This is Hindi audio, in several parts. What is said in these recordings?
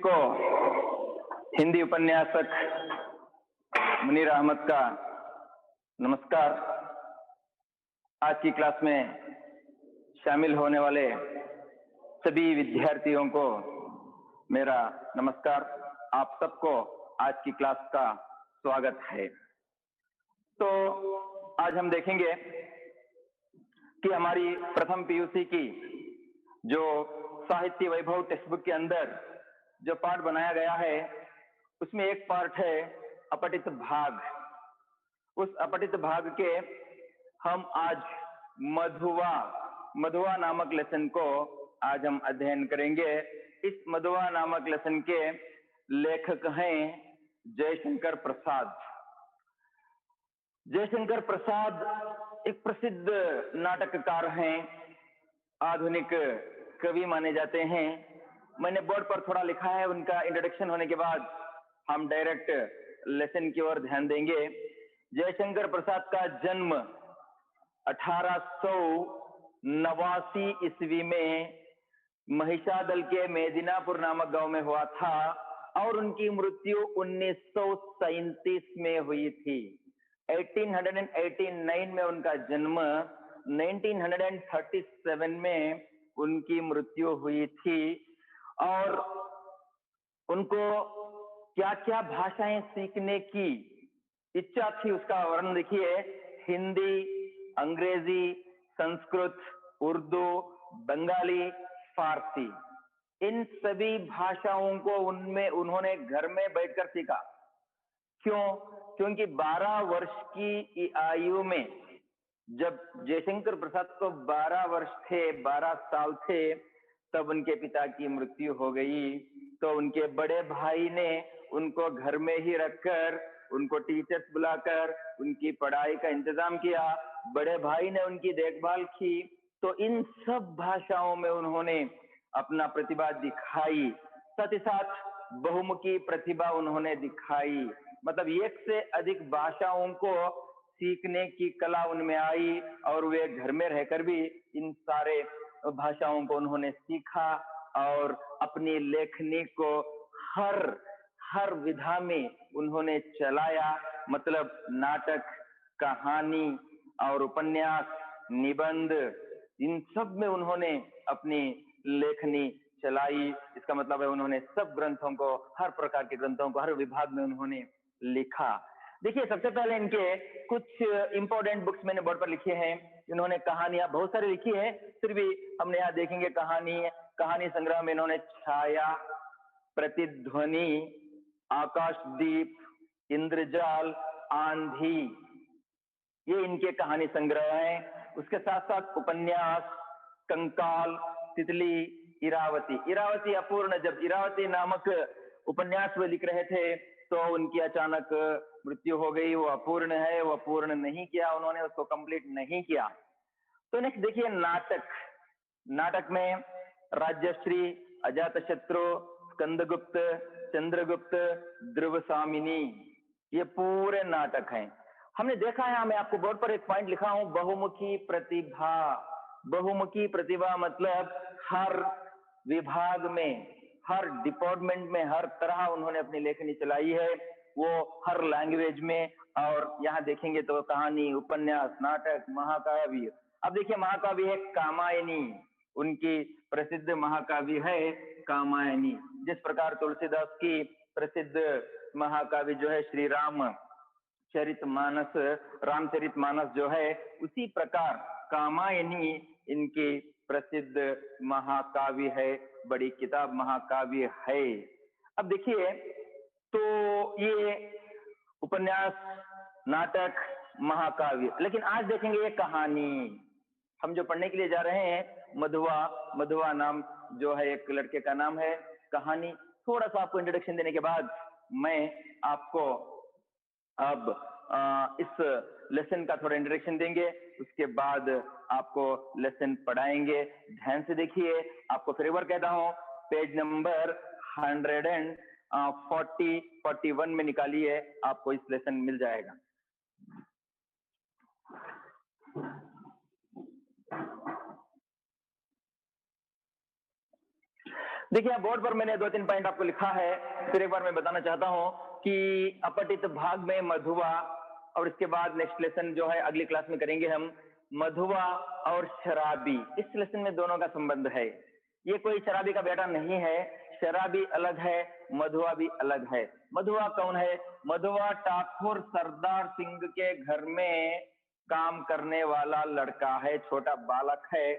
को हिंदी उपन्यासक मुनीर अहमद का नमस्कार। आज की क्लास में शामिल होने वाले सभी विद्यार्थियों को मेरा नमस्कार। आप सबको आज की क्लास का स्वागत है। तो आज हम देखेंगे कि हमारी प्रथम पीयूसी की जो साहित्य वैभव टेक्स्ट बुक के अंदर जो पाठ बनाया गया है उसमें एक पार्ट है अपठित भाग। उस अपठित भाग के हम आज मधुआ नामक लेसन को आज हम अध्ययन करेंगे। इस मधुआ नामक लेसन के लेखक हैं जयशंकर प्रसाद। जयशंकर प्रसाद एक प्रसिद्ध नाटककार हैं, आधुनिक कवि माने जाते हैं। मैंने बोर्ड पर थोड़ा लिखा है, उनका इंट्रोडक्शन होने के बाद हम डायरेक्ट लेसन की ओर ध्यान देंगे। जयशंकर प्रसाद का जन्म 1889 ईस्वी में महिषादल के मेदिनापुर नामक गांव में हुआ था और उनकी मृत्यु 1937 में हुई थी। 1889 में उनका जन्म, 1937 में उनकी मृत्यु हुई थी। और उनको क्या क्या भाषाएं सीखने की इच्छा थी उसका वर्णन देखिए। हिंदी, अंग्रेजी, संस्कृत, उर्दू, बंगाली, फारसी, इन सभी भाषाओं को उन्होंने घर में बैठकर सीखा। क्यों? क्योंकि 12 वर्ष की आयु में, जब जयशंकर प्रसाद को 12 वर्ष थे, 12 साल थे, तब उनके पिता की मृत्यु हो गई। तो उनके बड़े भाई ने उनको घर में ही रखकर, उनको टीचर्स बुलाकर उनकी पढ़ाई का इंतजाम किया। बड़े भाई ने उनकी देखभाल की। तो इन सब भाषाओं में उन्होंने अपना प्रतिभा दिखाई। साथ ही साथ बहुमुखी प्रतिभा उन्होंने दिखाई, मतलब एक से अधिक भाषाओं को सीखने की कला उनमें आई और वे घर में रहकर भी इन सारे भाषाओं को उन्होंने सीखा और अपनी लेखनी को हर विधा में उन्होंने चलाया। मतलब नाटक, कहानी और उपन्यास, निबंध, इन सब में उन्होंने अपनी लेखनी चलाई। इसका मतलब है उन्होंने सब ग्रंथों को, हर प्रकार के ग्रंथों को हर विभाग में उन्होंने लिखा। देखिए, सबसे पहले इनके कुछ इंपॉर्टेंट बुक्स मैंने बोर्ड पर लिखे हैं। इन्होंने कहानियां बहुत सारी लिखी है, फिर भी हमने यहाँ देखेंगे कहानी संग्रह में इन्होंने छाया, प्रतिध्वनि, आकाशदीप, इंद्रजाल, आंधी, ये इनके कहानी संग्रह हैं। उसके साथ साथ उपन्यास, कंकाल, तितली, इरावती अपूर्ण, जब इरावती नामक उपन्यास वे लिख रहे थे तो उनकी अचानक मृत्यु हो गई। वो अपूर्ण है, वो पूर्ण नहीं किया उन्होंने, उसको कंप्लीट नहीं किया। तो नेक्स्ट देखिए नाटक में राज्यश्री, अजातशत्रु, स्कंदगुप्त, चंद्रगुप्त, ध्रुवसामिनी, ये पूरे नाटक हैं। हमने देखा है, मैं आपको बोर्ड पर एक पॉइंट लिखा हूं, बहुमुखी प्रतिभा। बहुमुखी प्रतिभा मतलब हर विभाग में, हर डिपार्टमेंट में, हर तरह उन्होंने अपनी लेखनी चलाई है, वो हर लैंग्वेज में। और यहाँ देखेंगे तो कहानी, उपन्यास, नाटक, महाकाव्य। अब देखिए महाकाव्य है कामायनी, उनकी प्रसिद्ध महाकाव्य है कामायनी। जिस प्रकार तुलसीदास की प्रसिद्ध महाकाव्य जो है श्री रामचरितमानस जो है, उसी प्रकार कामायनी इनकी प्रसिद्ध महाकाव्य है, बड़ी किताब महाकाव्य है। अब देखिए, तो ये उपन्यास, नाटक, महाकाव्य। लेकिन आज देखेंगे ये कहानी। हम जो पढ़ने के लिए जा रहे हैं, मधुआ नाम जो है एक लड़के का नाम है। कहानी थोड़ा सा आपको इंट्रोडक्शन देने के बाद मैं आपको अब इस लेसन का थोड़ा इंट्रोडक्शन देंगे। उसके बाद आपको लेसन पढ़ाएंगे। ध्यान से देखिए। आपको फिर एक बार कहता हूं, पेज नंबर 141 में निकालिए, आपको इस लेसन मिल जाएगा। देखिए बोर्ड पर मैंने 2-3 पॉइंट आपको लिखा है, फिर एक बार मैं बताना चाहता हूं कि अपठित भाग में मधुआ, और इसके बाद नेक्स्ट लेसन जो है अगली क्लास में करेंगे हम, मधुआ और शराबी। इस लेसन में दोनों का संबंध है। ये कोई शराबी का बेटा नहीं है, शराबी अलग है, मधुआ भी अलग है। मधुआ कौन है? मधुआ ठाकुर सरदार सिंह के घर में काम करने वाला लड़का है, छोटा बालक है।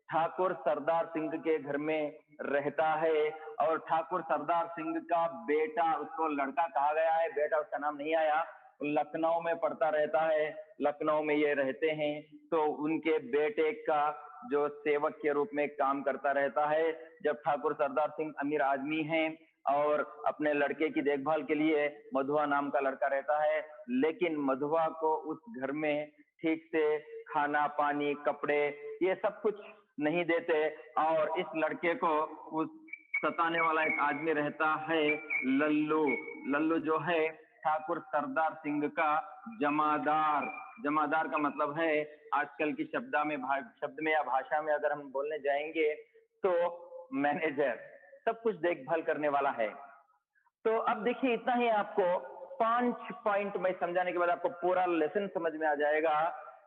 ठाकुर सरदार सिंह के घर में रहता है और ठाकुर सरदार सिंह का बेटा, उसको लड़का कहा गया है, बेटा उसका नाम नहीं आया, लखनऊ में पढ़ता रहता है, लखनऊ में ये रहते हैं। तो उनके बेटे का जो सेवक के रूप में काम करता रहता है। जब ठाकुर सरदार सिंह अमीर आदमी हैं और अपने लड़के की देखभाल के लिए मधुआ नाम का लड़का रहता है, लेकिन मधुआ को उस घर में ठीक से खाना पानी कपड़े ये सब कुछ नहीं देते और इस लड़के को उस सताने वाला एक आदमी रहता है, लल्लू। लल्लू जो है ठाकुर सरदार सिंह का जमादार। जमादार का मतलब है आजकल की शब्द में या भाषा में अगर हम बोलने जाएंगे तो मैनेजर, सब कुछ देखभाल करने वाला है। तो अब देखिए इतना ही, आपको 5 पॉइंट में समझाने के बाद आपको पूरा लेसन समझ में आ जाएगा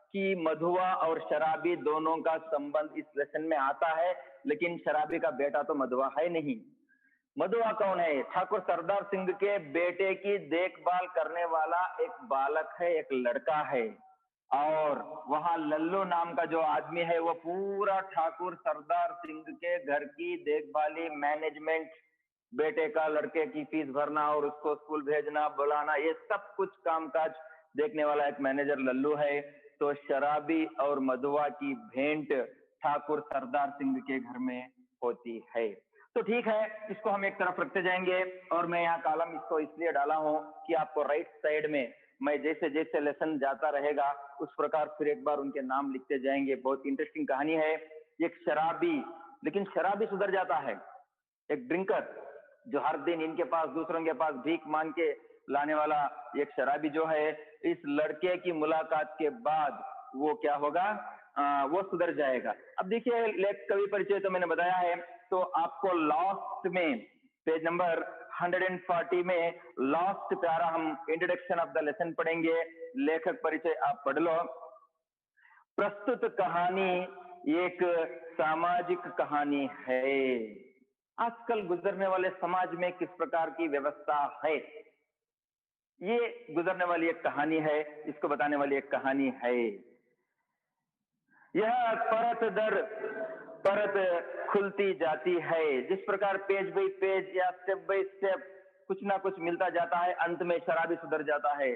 कि मधुआ और शराबी दोनों का संबंध इस लेसन में आता है, लेकिन शराबी का बेटा तो मधुआ है नहीं। मधुआ कौन है? ठाकुर सरदार सिंह के बेटे की देखभाल करने वाला एक बालक है, एक लड़का है। और वहां लल्लू नाम का जो आदमी है वो पूरा ठाकुर सरदार सिंह के घर की देखभाली, मैनेजमेंट, बेटे का लड़के की फीस भरना और उसको स्कूल भेजना, बुलाना, ये सब कुछ कामकाज देखने वाला एक मैनेजर लल्लू है। तो शराबी और मधुआ की भेंट ठाकुर सरदार सिंह के घर में होती है। तो ठीक है, इसको हम एक तरफ रखते जाएंगे और मैं यहाँ कॉलम इसको इसलिए डाला हूं कि आपको राइट साइड में मैं जैसे जैसे लेसन जाता रहेगा उस प्रकार फिर एक बार उनके नाम लिखते जाएंगे। बहुत इंटरेस्टिंग कहानी है। एक शराबी, लेकिन शराबी सुधर जाता है। एक ड्रिंकर जो हर दिन इनके पास दूसरों के पास भीख मांग के लाने वाला एक शराबी जो है, इस लड़के की मुलाकात के बाद वो क्या होगा, वो सुधर जाएगा। अब देखिए लेख कवि परिचय तो मैंने बताया है, तो आपको लास्ट में पेज नंबर 140 में लास्ट प्यारा हम इंट्रोडक्शन ऑफ द लेसन पढ़ेंगे। लेखक परिचय आप पढ़ लो। प्रस्तुत कहानी एक सामाजिक कहानी है। आजकल गुजरने वाले समाज में किस प्रकार की व्यवस्था है, ये गुजरने वाली एक कहानी है, इसको बताने वाली एक कहानी है। यह परत दर परत खुलती जाती है। जिस प्रकार पेज बाई पेज या स्टेप बाई स्टेप कुछ ना कुछ मिलता जाता है, अंत में शराबी सुधर जाता है।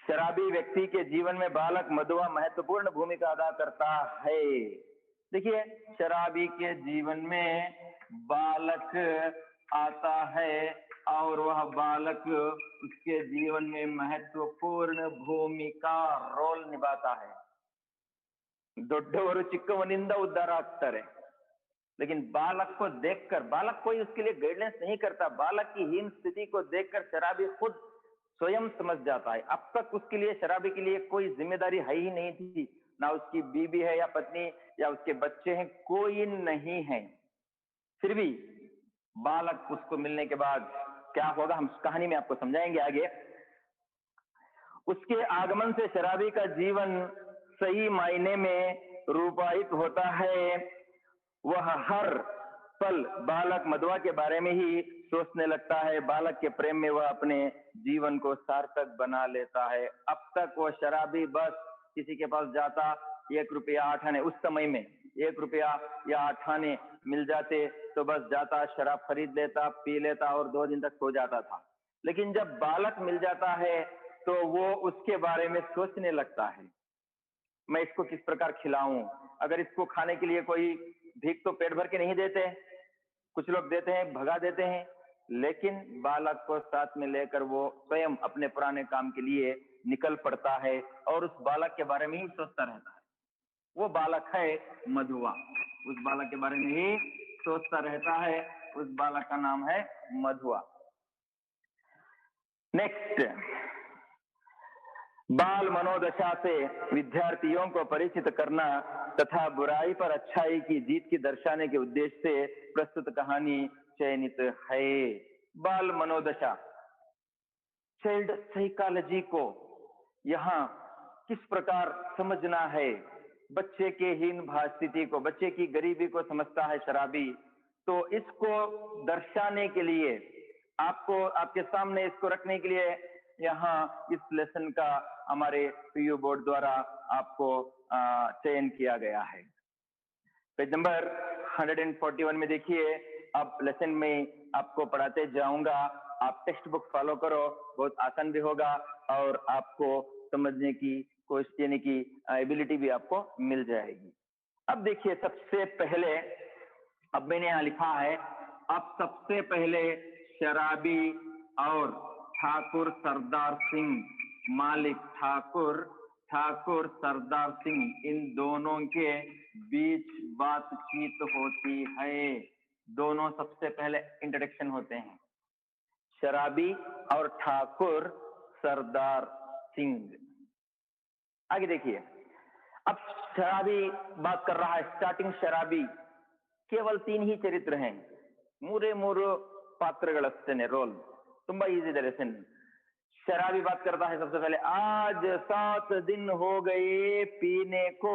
शराबी व्यक्ति के जीवन में बालक मधुआ महत्वपूर्ण भूमिका अदा करता है। देखिए शराबी के जीवन में बालक आता है और वह बालक उसके जीवन में महत्वपूर्ण भूमिका रोल निभाता है। ದೊಡ್ಡವರು ಚಿಕ್ಕವನಿಂದ उद्धार ಆಗ್ತಾರೆ, लेकिन बालक को देखकर, बालक कोई उसके लिए गाइडेंस नहीं करता, बालक की हीन स्थिति को देखकर शराबी खुद स्वयं समझ जाता है। अब तक उसके लिए, शराबी के लिए कोई जिम्मेदारी है ही नहीं थी, ना उसकी बीबी है या पत्नी या उसके बच्चे हैं, कोई नहीं है। फिर भी बालक उसको मिलने के बाद क्या होगा हम कहानी में आपको समझाएंगे आगे। उसके आगमन से शराबी का जीवन सही मायने में रूपायित होता है। वह हर पल बालक मधुआ के बारे में ही सोचने लगता है। बालक के प्रेम में वह अपने जीवन को सार्थक बना लेता है। अब तक वह शराबी बस किसी के पास जाता, 1 रुपया 8 आने, उस समय में 1 रुपया या 8 आने मिल जाते तो बस जाता, शराब खरीद लेता, पी लेता और 2 दिन तक सो जाता था। लेकिन जब बालक मिल जाता है तो वो उसके बारे में सोचने लगता है, मैं इसको किस प्रकार खिलाऊं। अगर इसको खाने के लिए कोई भीख तो पेट भर के नहीं देते, कुछ लोग देते हैं, भगा देते हैं, लेकिन बालक को साथ में लेकर वो स्वयं अपने पुराने काम के लिए निकल पड़ता है और उस बालक के बारे में ही सोचता रहता है। वो बालक है मधुआ, उस बालक के बारे में ही सोचता रहता है। उस बालक का नाम है मधुआ। नेक्स्ट, बाल मनोदशा से विद्यार्थियों को परिचित करना तथा बुराई पर अच्छाई की जीत की दर्शाने के उद्देश्य से प्रस्तुत कहानी चयनित है। बाल मनोदशा, चाइल्ड साइकोलॉजी को यहाँ किस प्रकार समझना है, बच्चे के हीन भाव स्थिति को, बच्चे की गरीबी को समझता है शराबी, तो इसको दर्शाने के लिए आपको, आपके सामने इसको रखने के लिए यहाँ इस लेसन का हमारे पीयू बोर्ड द्वारा आपको चयन किया गया है। पेज नंबर 141 में देखिए, अब लेसन में आपको पढ़ाते जाऊंगा, आप टेक्स्ट बुक फॉलो करो, बहुत आसान भी होगा और आपको समझने की कोशिश, यानी की एबिलिटी भी आपको मिल जाएगी। अब देखिए, सबसे पहले, अब मैंने यहाँ लिखा है, अब सबसे पहले शराबी और ठाकुर सरदार सिंह, मालिक ठाकुर सरदार सिंह, इन दोनों के बीच बातचीत होती है। दोनों सबसे पहले इंट्रोडक्शन होते हैं, शराबी और ठाकुर सरदार सिंह। आगे देखिए, अब शराबी बात कर रहा है, स्टार्टिंग शराबी, केवल 3 ही चरित्र हैं, मूरे पात्रगळस्तने रोल, तुम्बा इजी दर्शन। शराबी बात करता है सबसे पहले, आज 7 दिन हो गए पीने को,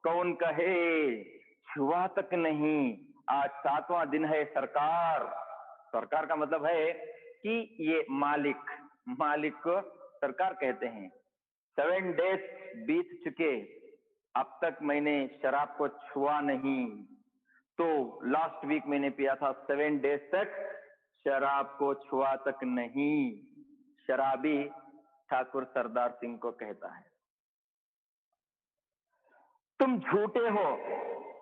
कौन कहे छुआ तक नहीं, आज 7वां दिन है सरकार। सरकार का मतलब है कि ये मालिक को सरकार कहते हैं। 7 डेज बीत चुके, अब तक मैंने शराब को छुआ नहीं, तो लास्ट वीक मैंने पिया था, 7 डेज तक शराब को छुआ तक नहीं, शराबी ठाकुर सरदार सिंह को कहता है। तुम झूठे हो,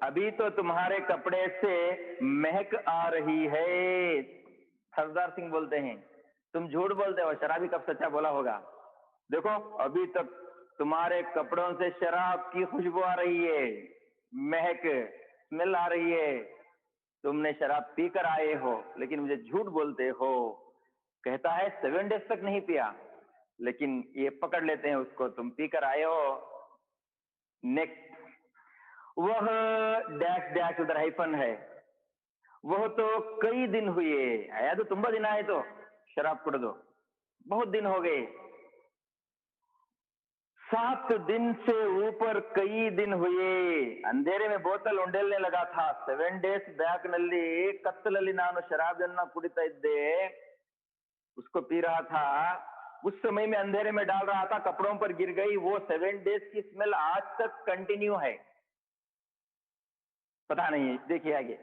अभी तो तुम्हारे कपड़े से महक आ रही है। सरदार सिंह बोलते हैं, तुम झूठ बोलते हो, शराबी कब सच्चा बोला होगा। देखो, अभी तक तुम्हारे कपड़ों से शराब की खुशबू आ रही है, महक, स्मेल आ रही है, तुमने शराब पीकर आए हो, लेकिन मुझे झूठ बोलते हो। कहता है 7 डेज तक नहीं पिया, लेकिन ये पकड़ लेते हैं उसको, तुम पीकर आए हो। नेक्स्ट, वह डैश डैश, उधर हाइफन है, वह तो कई दिन हुए, आया तो तुम्बा दिन आए तो शराब कुड़ दो, बहुत दिन हो गए। 7 दिन से ऊपर कई दिन हुए, अंधेरे में बोतल उंडेलने लगा था। 7 डेज बैक ನಲ್ಲಿ ಕತ್ತಲಲ್ಲಿ ನಾನು ಶರಾಬನ್ನ ಕುಡಿತಾ ಇದ್ದೆ, उसको पी रहा था, उस समय में अंधेरे में डाल रहा था, कपड़ों पर गिर गई, वो 7 डेज की स्मेल आज तक कंटिन्यू है। पता नहीं, देखिए आगे,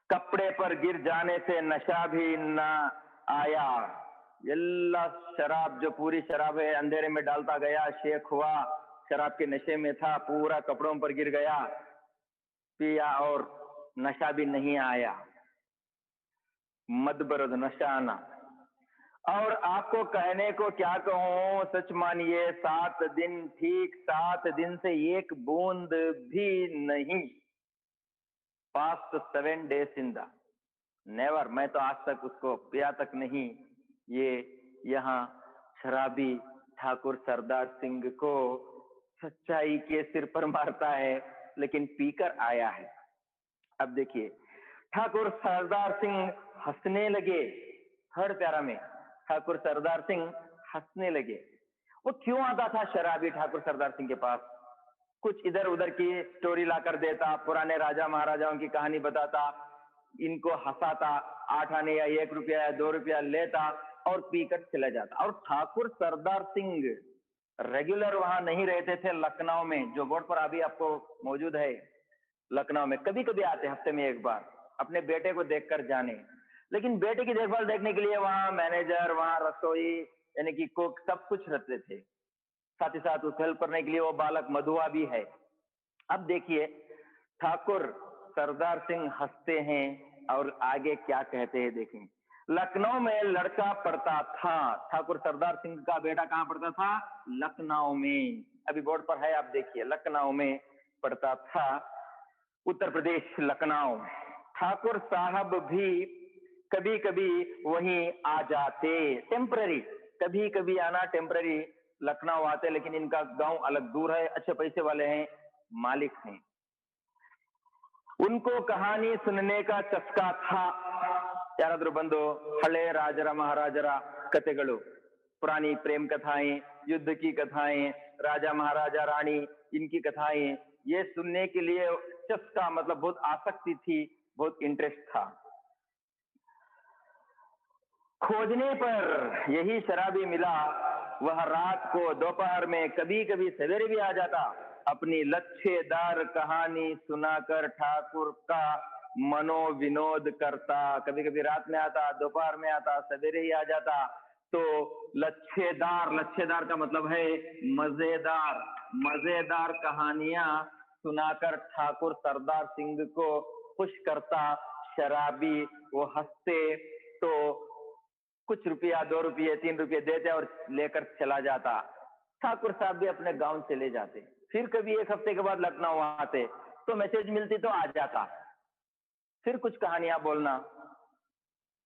कपड़े पर गिर जाने से नशा भी न आया, यल्ला शराब, जो पूरी शराब है, अंधेरे में डालता गया, शेख हुआ, शराब के नशे में था, पूरा कपड़ों पर गिर गया, पिया और नशा भी नहीं आया। मदबरद, नशा आना। और आपको कहने को क्या कहूं, सच मानिए, 7 दिन, ठीक 7 दिन से एक बूंद भी नहीं। Past 7 days in the never, मैं तो आज तक उसको पिया तक नहीं। ये यहाँ शराबी ठाकुर सरदार सिंह को सच्चाई के सिर पर मारता है, लेकिन पीकर आया है। अब देखिए, ठाकुर सरदार सिंह हंसने लगे। 3rd पैरा में ठाकुर सरदार सिंह हंसने लगे। वो क्यों आता था शराबी ठाकुर सरदार सिंह के पास? कुछ इधर उधर की स्टोरी लाकर देता, पुराने राजा महाराजाओं की कहानी बताता, इनको हंसाता, 8 आने या 1 रुपया या 2 रुपया लेता और पीकर चला जाता। और ठाकुर सरदार सिंह रेगुलर वहां नहीं रहते थे, लखनऊ में, जो बोर्ड पर अभी आपको मौजूद है, लखनऊ में कभी कभी आते, हफ्ते में 1 बार, अपने बेटे को देखकर जाने। लेकिन बेटे की देखभाल देखने के लिए वहां मैनेजर, वहां रसोई, यानी कि कुक, सब कुछ रहते थे। साथ ही साथ उस हेल्प करने के लिए वो बालक मधुआ भी है। अब देखिए, ठाकुर सरदार सिंह हंसते हैं और आगे क्या कहते हैं देखें। लखनऊ में लड़का पढ़ता था, ठाकुर सरदार सिंह का बेटा कहां पढ़ता था? लखनऊ में। अभी बोर्ड पर है, आप देखिए, लखनऊ में पढ़ता था, उत्तर प्रदेश, लखनऊ। ठाकुर साहब भी कभी कभी वहीं आ जाते, टेम्पररी, कभी कभी आना, टेम्पररी लखनऊ आते, लेकिन इनका गांव अलग दूर है, अच्छे पैसे वाले हैं, मालिक हैं। उनको कहानी सुनने का चस्का था। याराद्रू बंदो हले राजर महाराजर कथेगळु, पुरानी प्रेम कथाएं, युद्ध की कथाएं, राजा महाराजा रानी, इनकी कथाएं, ये सुनने के लिए चस्का मतलब बहुत आसक्ति थी, बहुत इंटरेस्ट था। खोजने पर यही शराबी मिला। वह रात को, दोपहर में, कभी कभी सवेरे भी आ जाता। अपनी लच्छेदार कहानी सुनाकर ठाकुर का मनोविनोद करता। कभी कभी रात में आता, दोपहर में आता, सवेरे ही आ जाता। तो लच्छेदार, लच्छेदार का मतलब है मजेदार, मजेदार कहानियां सुनाकर ठाकुर सरदार सिंह को खुश करता। शराबी वो हंसते तो कुछ रुपया, 2 रुपये, 3 रुपये देते और लेकर चला जाता। ठाकुर साहब भी अपने गांव चले जाते। फिर कभी 1 हफ्ते के बाद लखनऊ आते तो मैसेज मिलती तो आ जाता। फिर कुछ कहानियां बोलना,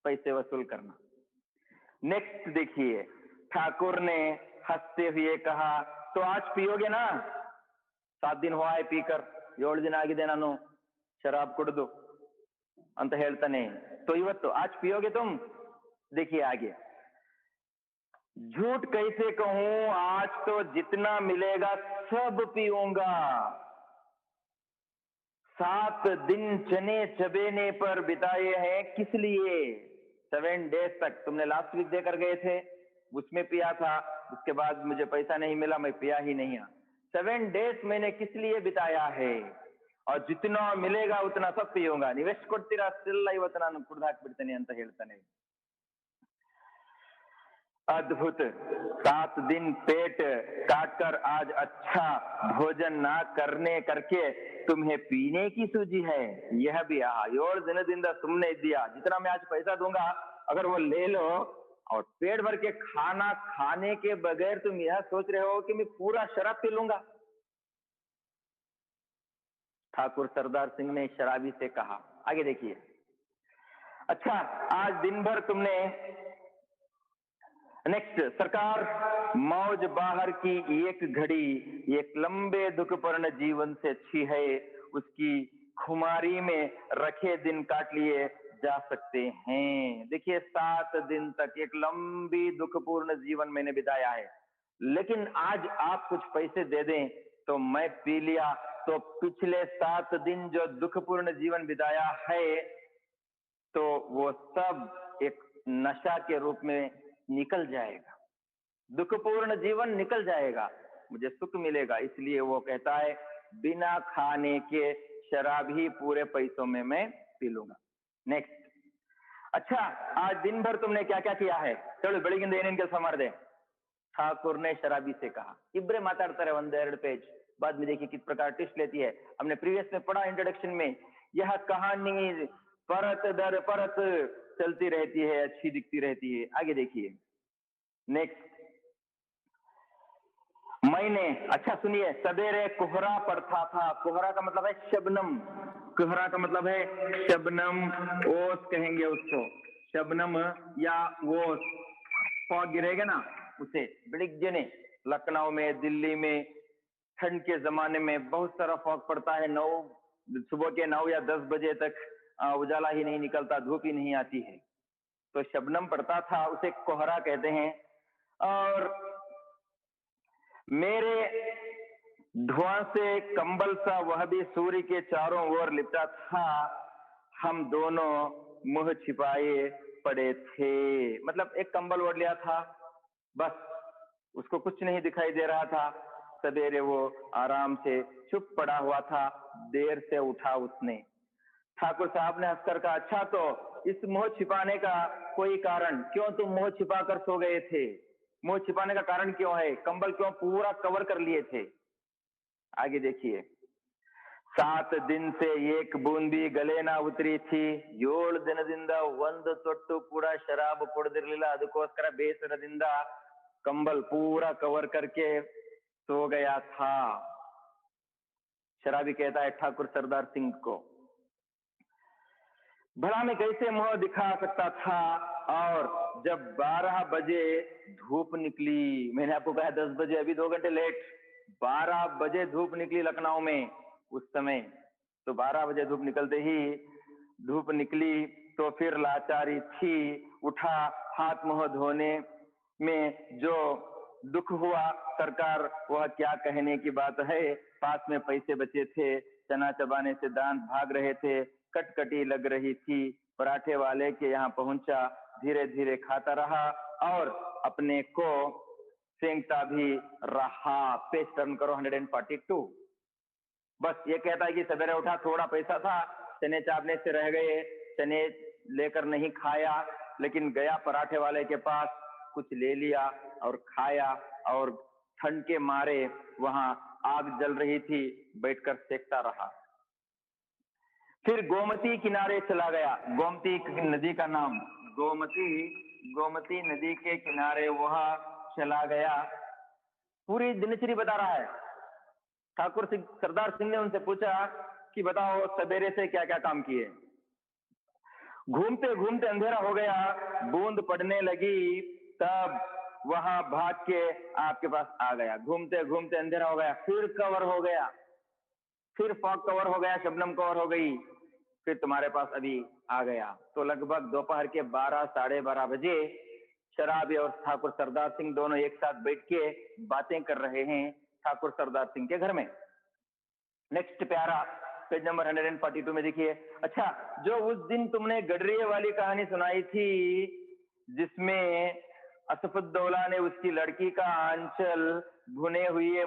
पैसे वसूल करना। नेक्स्ट देखिए, ठाकुर ने हंसते हुए कहा, तो आज पियोगे ना? 7 दिन हुआ है पीकर, 7 दिन आಗಿದೆ ನಾನು शराब ಕುಡಿದು ಅಂತ ಹೇಳ್ತಾನೆ। तो ಇವತ್ತು आज पियोगे तुम? देखिए आगे, झूठ कैसे कहूं, आज तो जितना मिलेगा सब पीऊंगा। 7 दिन चने चबेने पर बिताए हैं, किस लिए? 7 डेज तक तुमने लास्ट वीक देकर गए थे, उसमें पिया था, उसके बाद मुझे पैसा नहीं मिला, मैं पिया ही नहीं। 7 डेज मैंने किस लिए बिताया है, और जितना मिलेगा उतना सब पियूंगा। ನೀವೆಷ್ಟು ಕೊಡ್ತೀರಾ ಅಷ್ಟೆಲ್ಲ ಇವತ್ತು ನಾನು ಕುಡಿದು ಹಾಕ್ಬಿಡ್ತೇನೆ ಅಂತ ಹೇಳ್ತಾನೆ। अद्भुत, 7 दिन पेट काटकर आज अच्छा भोजन ना करने करके तुम्हें पीने की सूझी है। यह भी 7 ದಿನದಿಂದ सुमने दिया, जितना मैं आज पैसा दूंगा अगर वो ले लो, और पेट भर के खाना खाने के बगैर तुम यह सोच रहे हो कि मैं पूरा शराब पी लूंगा। ठाकुर सरदार सिंह ने शराबी से कहा। आगे देखिए, अच्छा आज दिन भर तुमने, नेक्स्ट, सरकार मौज बाहर की एक घड़ी एक लंबे दुखपूर्ण जीवन से अच्छी है। उसकी खुमारी में रखे दिन काट लिए जा सकते हैं। देखिए 7 दिन तक एक लंबी दुखपूर्ण जीवन मैंने बिताया है, लेकिन आज आप कुछ पैसे दे दें तो मैं पी लिया, तो पिछले 7 दिन जो दुखपूर्ण जीवन बिताया है तो वो सब एक नशा के रूप में निकल जाएगा। दुखपूर्ण जीवन निकल जाएगा, मुझे सुख मिलेगा। इसलिए वो कहता है बिना खाने के शराब ही पूरे पैसों में मैं पी लूंगा। नेक्स्ट, अच्छा आज दिन भर तुमने क्या क्या किया है, चलो ಬೆಳಗಿಂದ ಏನೇನು ಕೆಲಸ ಮಾಡಿದೆ? ठाकुर ने शराबी से कहा। इब्रे माताड़ता है 1-2 पेज, बाद में देखिए किस प्रकार ट्विस्ट लेती है। हमने प्रीवियस में पढ़ा इंट्रोडक्शन में, यह कहानी परत दर परत चलती रहती है, अच्छी दिखती रहती है। आगे देखिए, नेक्स्ट, मैंने, अच्छा सुनिए, सवेरे कोहरा पड़ता था। कोहरा का मतलब है शबनम, कोहरा का मतलब है शबनम, ओस कहेंगे उसको, शबनम या ओस, फॉग गिरेगा ना उसे। बेळिಗ್ಗೆ ने लखनऊ में, दिल्ली में ठंड के जमाने में बहुत सारा फॉग पड़ता है। सुबह के 9 या 10 बजे तक उजाला ही नहीं निकलता, धूप ही नहीं आती है, तो शबनम पड़ता था, उसे कोहरा कहते हैं। और मेरे धुआं से कंबल सा वह भी सूर्य के चारों ओर लिपटा था। हम दोनों मुंह छिपाए पड़े थे, मतलब एक कंबल ओढ़ लिया था, बस उसको कुछ नहीं दिखाई दे रहा था। सवेरे वो आराम से चुप पड़ा हुआ था, देर से उठा उसने। ठाकुर साहब ने हंसकर कहा, अच्छा तो इस मुंह छिपाने का कोई कारण? क्यों तुम मुंह छिपा कर सो गए थे? मुंह छिपाने का कारण क्यों है? कंबल क्यों पूरा कवर कर लिए थे? आगे देखिए, 7 दिन से एक बूंद भी गले ना उतरी थी। 7 ದಿನದಿಂದ ಒಂದು ತೊಟ್ಟು ಕೂಡ ಶರಾಬ್ ಕುಡಿದಿರಲಿಲ್ಲ, ಅದಕ್ಕೋಸ್ಕರ ಬೇಸರದಿಂದ कंबल पूरा कवर करके सो गया था। शराबी कहता है ठाकुर सरदार सिंह को, भला मैं कैसे मुंह दिखा सकता था और जब 12 बजे धूप निकली, मैंने आपको कहा 10 बजे, अभी 2 घंटे लेट, 12 बजे धूप निकली लखनऊ में उस समय। तो 12 बजे धूप निकलते ही धूप निकली तो फिर लाचारी थी, उठा, हाथ मुंह धोने में जो दुख हुआ सरकार, वह क्या कहने की बात है। पास में पैसे बचे थे, चना चबाने से दांत भाग रहे थे, कटकटी लग रही थी। पराठे वाले के यहाँ पहुंचा, धीरे धीरे खाता रहा और अपने को सेंकता भी रहा। पेज टर्न करो 142। बस ये कहता है कि सवेरे उठा, थोड़ा पैसा था, चने चापने से रह गए, चने लेकर नहीं खाया, लेकिन गया पराठे वाले के पास, कुछ ले लिया और खाया, और ठंड के मारे वहां आग जल रही थी, बैठकर सेकता रहा। फिर गोमती किनारे चला गया, गोमती नदी का नाम, गोमती नदी के किनारे वह चला गया। पूरी दिनचर्या बता रहा है। ठाकुर सिंह, सरदार सिंह ने उनसे पूछा कि बताओ सवेरे से क्या क्या काम किए। घूमते घूमते अंधेरा हो गया, बूंद पड़ने लगी, तब वहां भाग के आपके पास आ गया। घूमते घूमते अंधेरा हो गया, फिर कवर हो गया, फिर फॉग कवर हो गया, शबनम कवर हो गई, फिर तुम्हारे पास अभी आ गया। तो लगभग दोपहर के 12 साढ़े 12 बजे शराबी और ठाकुर सरदार सिंह दोनों एक साथ बैठ के बातें कर रहे हैं ठाकुर सरदार सिंह के घर में। नेक्स्ट प्यारा, पेज नंबर 142 में देखिए। अच्छा, जो उस दिन तुमने गडरिये वाली कहानी सुनाई थी, जिसमें असफुद्दौला ने उसकी लड़की का आंचल भुने हुए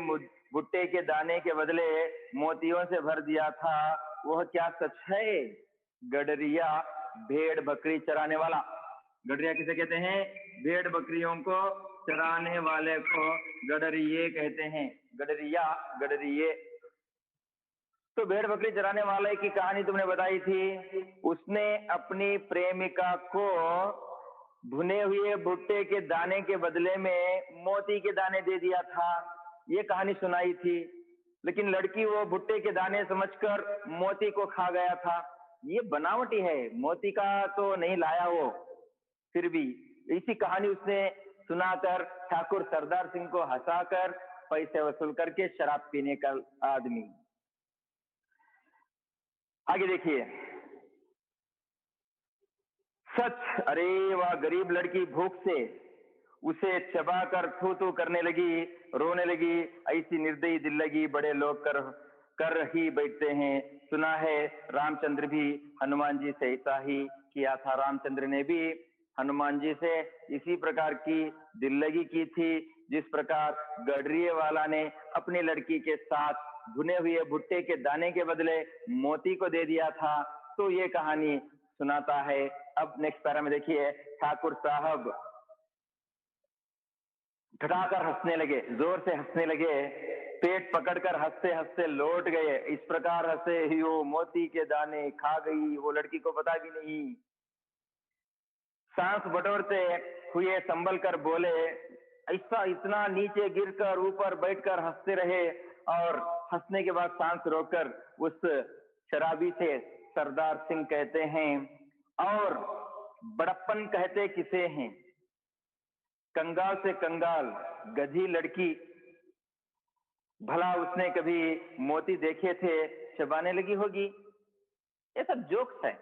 भुट्टे के दाने के बदले मोतियों से भर दिया था, वह क्या सच है? गडरिया भेड़ बकरी चराने वाला। गडरिया किसे कहते हैं? भेड़ बकरियों को चराने वाले को गडरिये कहते हैं। गडरिया, गडरिये। तो भेड़ बकरी चराने वाले की कहानी तुमने बताई थी। उसने अपनी प्रेमिका को भुने हुए भुट्टे के दाने के बदले में मोती के दाने दे दिया था, ये कहानी सुनाई थी। लेकिन लड़की वो भुट्टे के दाने समझकर मोती को खा गया था। ये बनावटी है, मोती का तो नहीं लाया वो। फिर भी इसी कहानी उसने सुनाकर ठाकुर सरदार सिंह को हंसाकर पैसे वसूल करके शराब पीने का आदमी। आगे देखिए। सच, अरे वह गरीब लड़की भूख से उसे चबाकर थू थू करने लगी, रोने लगी। ऐसी निर्दयी दिल लगी बड़े लोग कर ही बैठते हैं। सुना है रामचंद्र भी हनुमान जी से ऐसा ही किया था। रामचंद्र ने भी हनुमान जी से इसी प्रकार की दिल लगी की थी, जिस प्रकार गडरिये वाला ने अपनी लड़की के साथ भुने हुए भुट्टे के दाने के बदले मोती को दे दिया था। तो ये कहानी सुनाता है। अब नेक्स्ट पैरा में देखिए। ठाकुर साहब ठठाकर हंसने लगे, जोर से हंसने लगे, पेट पकड़कर हंसते हंसते लौट गए। इस प्रकार हंसे ही वो मोती के दाने खा गई, वो लड़की को पता भी नहीं। सांस बटोरते हुए संभल कर बोले, ऐसा इतना नीचे गिरकर ऊपर बैठकर हंसते रहे, और हंसने के बाद सांस रोककर उस शराबी से सरदार सिंह कहते हैं, और बड़प्पन कहते किसे हैं? कंगाल से कंगाल गधी लड़की, भला उसने कभी मोती देखे थे? चबाने लगी होगी। ये सब जोक्स है।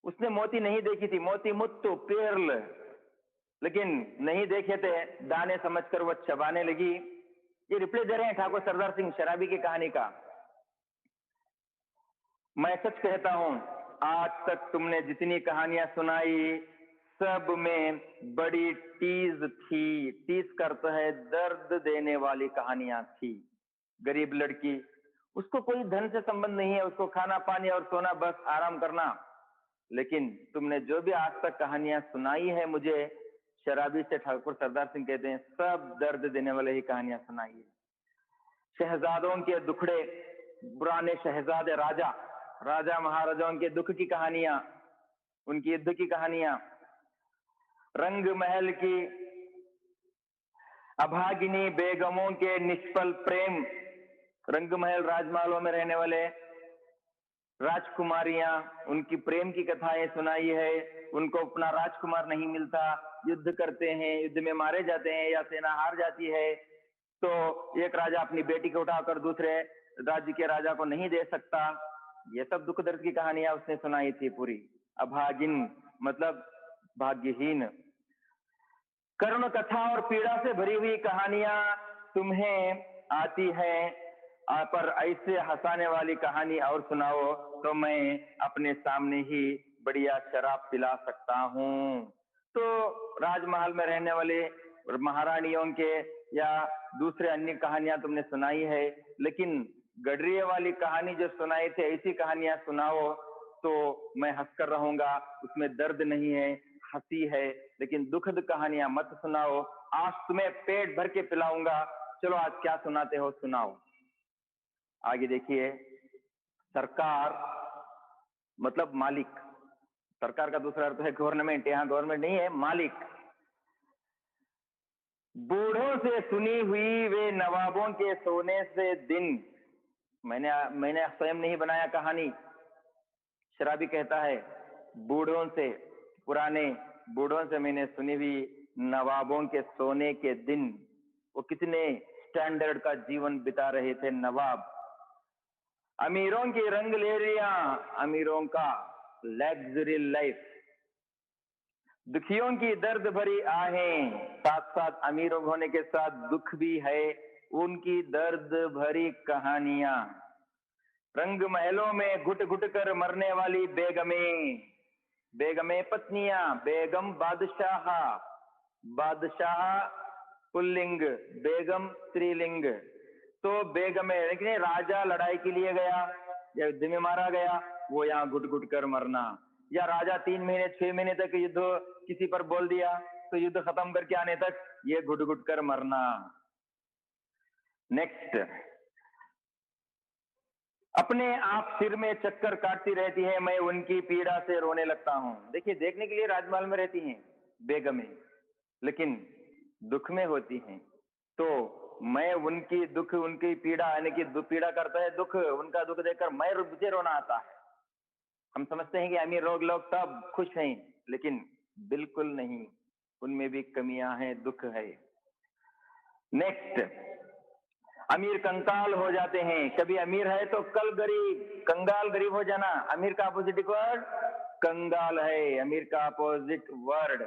उसने मोती नहीं देखी थी, मोती मुत्तु पेर्ल, लेकिन नहीं देखे थे, दाने समझकर वो चबाने लगी। ये रिप्ले दे रहे हैं ठाकुर सरदार सिंह शराबी की कहानी का। मैं सच कहता हूं, आज तक तुमने जितनी कहानियां सुनाई, सब में बड़ी टीज थी। टीज करता है दर्द देने वाली कहानियां थी। गरीब लड़की, उसको कोई धन से संबंध नहीं है, उसको खाना पानी और सोना, बस आराम करना। लेकिन तुमने जो भी आज तक कहानियां सुनाई है मुझे, शराबी से ठाकुर सरदार सिंह कहते हैं, सब दर्द देने वाले ही कहानियां सुनाई है। शहजादों के दुखड़े, पुराने शहजादे, राजा महाराजाओं के दुख की कहानियां, उनकी युद्ध की कहानियां, रंग महल की अभागिनी बेगमों के निष्फल प्रेम, रंग महल राजमहलों में रहने वाले राजकुमारियां, उनकी प्रेम की कथाएं सुनाई है। उनको अपना राजकुमार नहीं मिलता, युद्ध करते हैं, युद्ध में मारे जाते हैं या सेना हार जाती है, तो एक राजा अपनी बेटी को उठाकर दूसरे राज्य के राजा को नहीं दे सकता। ये सब दुख दर्द की कहानियां उसने सुनाई थी पूरी। अभागिन मतलब भाग्यहीन। करुण कथा और पीड़ा से भरी हुई कहानियां तुम्हें आती है, पर ऐसे हंसाने वाली कहानी और सुनाओ तो मैं अपने सामने ही बढ़िया शराब पिला सकता हूँ। तो राजमहल में रहने वाले महारानियों के या दूसरे अन्य कहानियां तुमने सुनाई है, लेकिन गडरिये वाली कहानी जो सुनाई थी, ऐसी कहानियां सुनाओ तो मैं हंसकर रहूंगा। उसमें दर्द नहीं है, हंसी है, लेकिन दुखद कहानियां मत सुनाओ। आज तुम्हें पेट भर के पिलाऊंगा। चलो आज क्या सुनाते हो सुनाओ। आगे देखिए, सरकार मतलब मालिक। सरकार का दूसरा अर्थ है गवर्नमेंट, यहाँ गवर्नमेंट नहीं है, मालिक। बूढ़ों से सुनी हुई वे नवाबों के सोने से दिन। मैंने स्वयं नहीं बनाया कहानी, शराबी कहता है बूढ़ों से, पुराने बूढ़ों से मैंने सुनी हुई नवाबों के सोने के दिन। वो कितने स्टैंडर्ड का जीवन बिता रहे थे नवाब। अमीरों की रंग लेरियां, अमीरों का लग्जरी लाइफ। दुखियों की दर्द भरी आहें, साथ साथ अमीर होने के साथ दुख भी है, उनकी दर्द भरी कहानियां। रंग महलों में घुट घुट कर मरने वाली बेगमें, बेगमें पत्नियां, बेगम बादशाह, बादशाह पुल्लिंग, बेगम स्त्रीलिंग। तो बेगमें, लेकिन राजा लड़ाई के लिए गया या युद्ध में मारा गया, वो यहाँ घुट घुट कर मरना। या राजा 3 महीने 6 महीने तक युद्ध किसी पर बोल दिया तो युद्ध खत्म करके आने तक ये घुट घुट कर मरना। नेक्स्ट, अपने आप सिर में चक्कर काटती रहती है, मैं उनकी पीड़ा से रोने लगता हूं। देखिए, देखने के लिए राजमहल में रहती हैं बेगमें, लेकिन दुख में होती हैं। तो मैं उनकी दुख, उनकी पीड़ा, यानी कि पीड़ा करता है दुख, उनका दुख देखकर मुझे रोना आता है। हम समझते हैं कि अमीर लोग सब खुश हैं, लेकिन बिल्कुल नहीं, उनमें भी कमियां हैं, दुख है। नेक्स्ट, अमीर कंगाल हो जाते हैं। कभी अमीर है तो कल गरीब, कंगाल गरीब हो जाना। अमीर का अपोजिट वर्ड कंगाल है, अमीर का अपोजिट वर्ड।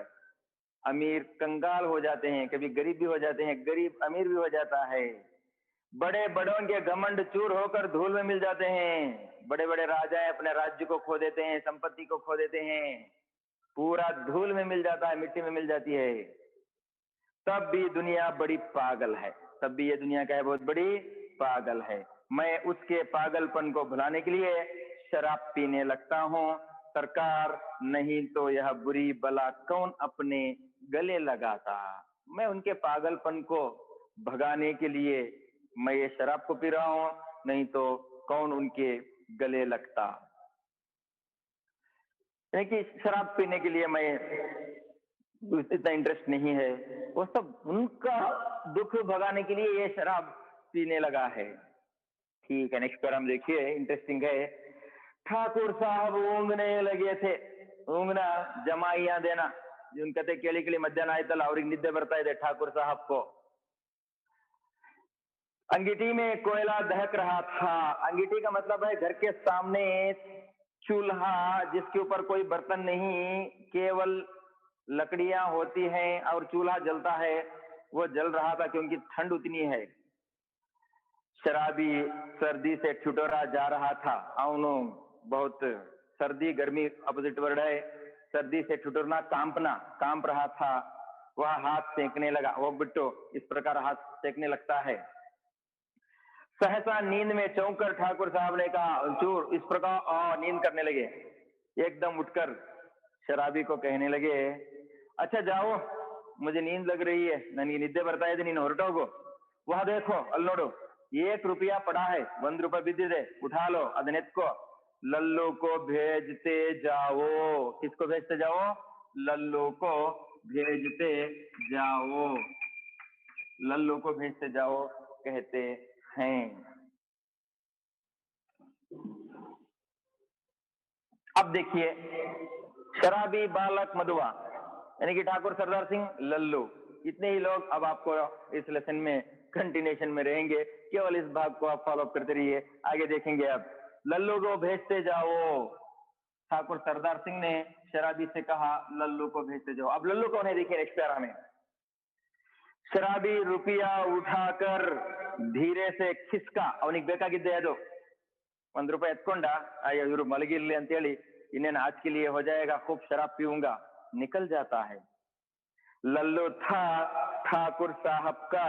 अमीर कंगाल हो जाते हैं, कभी गरीब भी हो जाते हैं, गरीब अमीर भी हो जाता है। बड़े बड़ों के घमंड चूर होकर धूल में मिल जाते हैं। बड़े बड़े राजा अपने राज्य को खो देते हैं, संपत्ति को खो देते हैं, पूरा धूल में मिल जाता है, मिट्टी में मिल जाती है। तब भी दुनिया बड़ी पागल है, तब भी ये दुनिया क्या है, बहुत बड़ी पागल है। मैं उसके पागलपन को भुलाने के लिए शराब पीने लगता हूँ। सरकार नहीं तो यह बुरी बला कौन अपने गले लगाता। मैं उनके पागलपन को भगाने के लिए मैं ये शराब को पी रहा हूँ, नहीं तो कौन उनके गले लगता। कि शराब पीने के लिए मैं इतना इंटरेस्ट नहीं है, वो सब उनका दुख भगाने के लिए ये शराब पीने लगा है। ठीक है, नेक्स्ट पैराम देखिए, इंटरेस्टिंग है। ठाकुर साहब ऊँगने लगे थे। ऊँगना जमाइया देना, जिन कहते केली केली मध्याह्न आयतल और निद्दे बरता है ठाकुर साहब को। अंगीठी में कोयला दहक रहा था। अंगीठी का मतलब है घर के सामने चूल्हा, जिसके ऊपर कोई बर्तन नहीं, केवल लकड़ियां होती हैं और चूल्हा जलता है। वो जल रहा था क्योंकि ठंड उतनी है। शराबी सर्दी से ठिठुरा जा रहा था। औनो बहुत सर्दी, गर्मी अपोजिट वर्ड है। सर्दी से ठिठुरना, कांपना, कांप रहा था। वह हाथ सेकने लगा। वो बिट्टो इस प्रकार हाथ सेकने लगता है। सहसा नींद में चौंककर ठाकुर साहब ने कहा, चूर इस प्रकार नींद करने लगे। एकदम उठकर शराबी को कहने लगे, अच्छा जाओ, मुझे नींद लग रही है, ननी निद्दे बरता है नींद ಹೊರಟೋಗು। वहां देखो अल्लोडो, 1 रुपया पड़ा है, 1 रुपया बिद्दिदे, उठा लो, अदनेत्को। लल्लू को भेजते जाओ। किसको भेजते जाओ? लल्लू को भेजते जाओ। लल्लू को भेजते जाओ कहते हैं। अब देखिए, शराबी, बालक, मधुआ, यानी कि ठाकुर सरदार सिंह, लल्लू, इतने ही लोग अब आपको इस लेसन में कंटिन्यूशन में रहेंगे। केवल इस भाग को आप फॉलो करते रहिए, आगे देखेंगे। अब लल्लू को भेजते जाओ, ठाकुर सरदार सिंह ने शराबी से कहा लल्लू को भेजते जाओ। अब लल्लू कौन है देखिए नेक्स्ट पैरा में। शराबी रुपया उठाकर धीरे से खिसका, ಅವನಿಗೆ ಬೇಕಾಗಿದ್ದೆ ಅದು 1 ರೂಪಾಯಿ ಎತ್ಕೊಂಡ, ಅಯ್ಯೋ ಇವರು ಮಲಗಿರ್ಲಿ ಅಂತ ಹೇಳಿ ಇನ್ನೇನು आज के लिए हो जाएगा, खूब शराब पीऊंगा, निकल जाता है। लल्लू था ठाकुर साहब का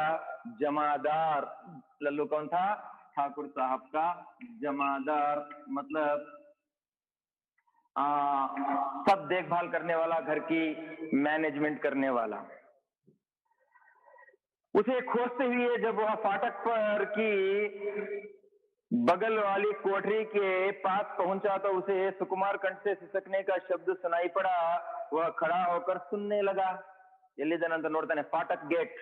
जमादार। लल्लू कौन था? ठाकुर साहब का जमादार, मतलब सब देखभाल करने वाला, घर की मैनेजमेंट करने वाला। उसे खोजते हुए जब वह फाटक पर की बगल वाली कोठरी के पास पहुंचा तो उसे सुकुमार कंठ से सिसकने का शब्द सुनाई पड़ा। वह खड़ा होकर सुनने लगा। ಎಲ್ಲಿದ್ದಾನಂತ ನೋಡ್ತಾನೆ, फाटक गेट,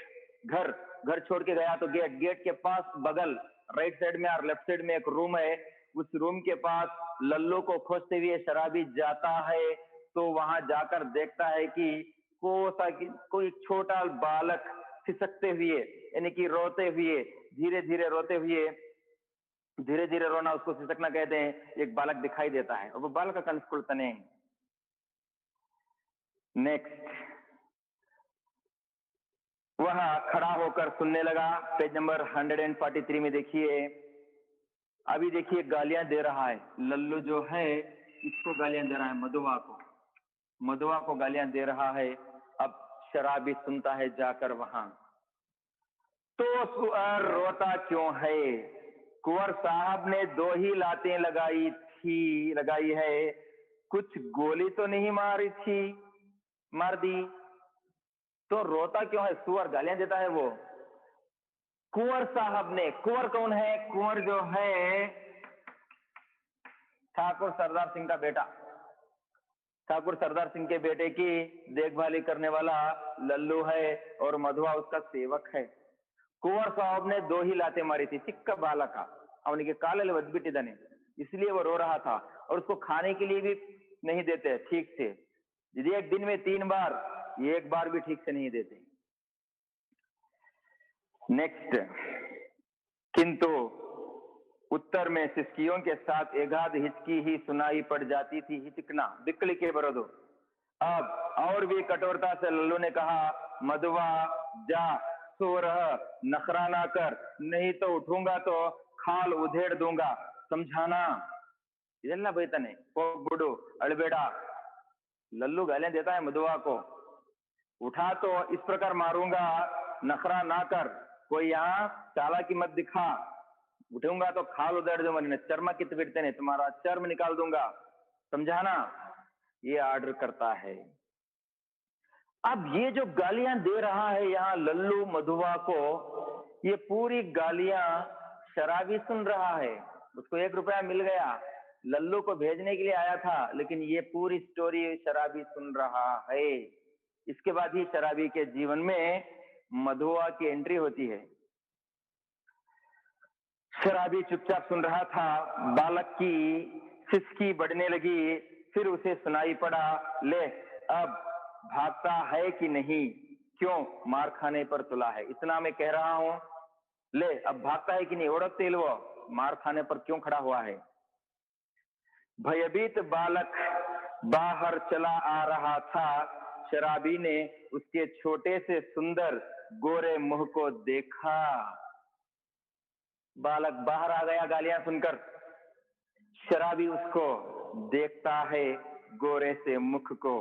घर छोड़ के गया तो गेट के पास बगल राइट साइड में और लेफ्ट साइड में एक रूम है। उस रूम के पास लल्लू को खोजते हुए शराबी जाता है तो वहां जाकर देखता है कि कोई छोटा बालक खिसकते हुए, यानी कि रोते हुए, धीरे धीरे रोते हुए, धीरे धीरे रोना उसको सिसकना कहते हैं, एक बालक दिखाई देता है और वो बालक कनिस्कुल्तने। नेक्स्ट, वह खड़ा होकर सुनने लगा। पेज नंबर 143 में देखिए। अभी देखिए गालियां दे रहा है लल्लू, जो है इसको गालियां दे रहा है, मधुआ को गालियां दे रहा है। अब शराबी सुनता है जाकर वहां, तो कुंवर रोता क्यों है? कुंवर साहब ने 2 ही लातें लगाई है, कुछ गोली तो नहीं मार दी, तो रोता क्यों है? सुअर गालियां देता है वो। कुंवर साहब ने, कुंवर कौन है? कुंवर जो है ठाकुर सरदार सिंह का बेटा, ठाकुर सरदार सिंह के बेटे की देखभाली करने वाला लल्लू है और मधुआ उसका सेवक है। कुंवर साहब ने 2 ही लाते मारी थी, चिक्का बालक ಅವನಿಗೆ ಕಾಲಲ್ಲಿ ಒದ್ಬಿಟ್ಟಿದ್ದಾನೆ, इसलिए वो रो रहा था। और उसको खाने के लिए भी नहीं देते ठीक से, यदि एक दिन में 3 बार, एक बार भी ठीक से नहीं देते। नेक्स्ट, किंतु उत्तर में सिसकियों के साथ एकाध हिचकी ही सुनाई पड़ जाती थी। हिचकना, बिक्कलिके बरोदो। अब और भी कठोरता से लल्लू ने कहा, मधुआ जा, सो रह, नखरा ना कर, नहीं तो उठूंगा तो खाल उधेड़ दूंगा, समझाना। ಇದೆಲ್ಲ ಬೈತಾನೆ, ಹೋಗ್ಬಿಡು, ಅಳಬೇಡ। लल्लू गालियां देता है मधुआ को, उठा तो इस प्रकार मारूंगा, नखरा ना कर, कोई यहाँ चालाकी मत दिखा, उठूंगा तो खाल उधेड़ दूंगा, चर्म कित बिरते ने, तुम्हारा चर्म निकाल दूंगा, समझाना, ये ऑर्डर करता है। अब ये जो गालियां दे रहा है यहाँ लल्लू मधुआ को, ये पूरी गालियां शराबी सुन रहा है। उसको 1 रुपया मिल गया, लल्लू को भेजने के लिए आया था, लेकिन ये पूरी स्टोरी शराबी सुन रहा है। इसके बाद ही शराबी के जीवन में मधुआ की एंट्री होती है। शराबी चुपचाप सुन रहा था, बालक की सिसकी बढ़ने लगी, फिर उसे सुनाई पड़ा, ले अब भागता है कि नहीं, क्यों मार खाने पर तुला है, इतना मैं कह रहा हूं, ले अब भागता है कि नहीं, ओढ़कते वो मार खाने पर क्यों खड़ा हुआ है। भयभीत बालक बाहर चला आ रहा था। शराबी ने उसके छोटे से सुंदर गोरे मुंह को देखा। बालक बाहर आ गया गालियां सुनकर, शराबी उसको देखता है, गोरे से मुख को।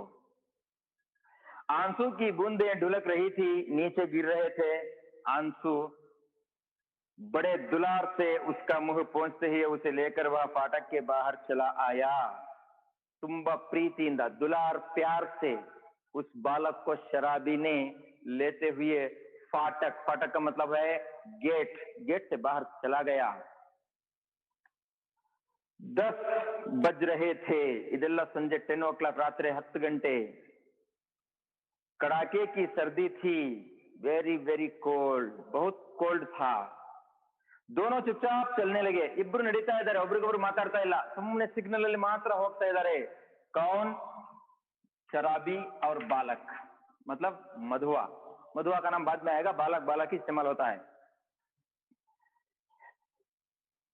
आंसू की बूंदें ढुलक रही थी, नीचे गिर रहे थे आंसू। बड़े दुलार से उसका मुंह पहुंचते ही उसे लेकर वह फाटक के बाहर चला आया। तुम्बा प्रीतिंदा, दुलार प्यार से उस बालक को शराबी ने लेते हुए फाटक का मतलब है गेट से बाहर चला गया। 10 बज रहे थे, ಇದೆಲ್ಲ ಸಂಜೆ 10 o'clock, रात्रि 10 ಗಂಟೆ। कड़ाके की सर्दी थी, वेरी वेरी कोल्ड, बहुत कोल्ड था। दोनों चुपचाप चलने लगे, इब्ರು ನಡೀತಾ ಇದ್ದಾರೆ, ಒಬ್ರಿಗೊಬ್ರು ಮಾತಾಡ್ತಾ ಇಲ್ಲ, ಸುಮ್ಮನೆ ಸಿಗ್ನಲ್ ಅಲ್ಲಿ ಮಾತ್ರ ಹೋಗ್ತಾ ಇದ್ದಾರೆ। कौन? शराबी और बालक, मतलब मधुआ। मधुआ का नाम बाद में आएगा, बालक बालक ही इस्तेमाल होता है।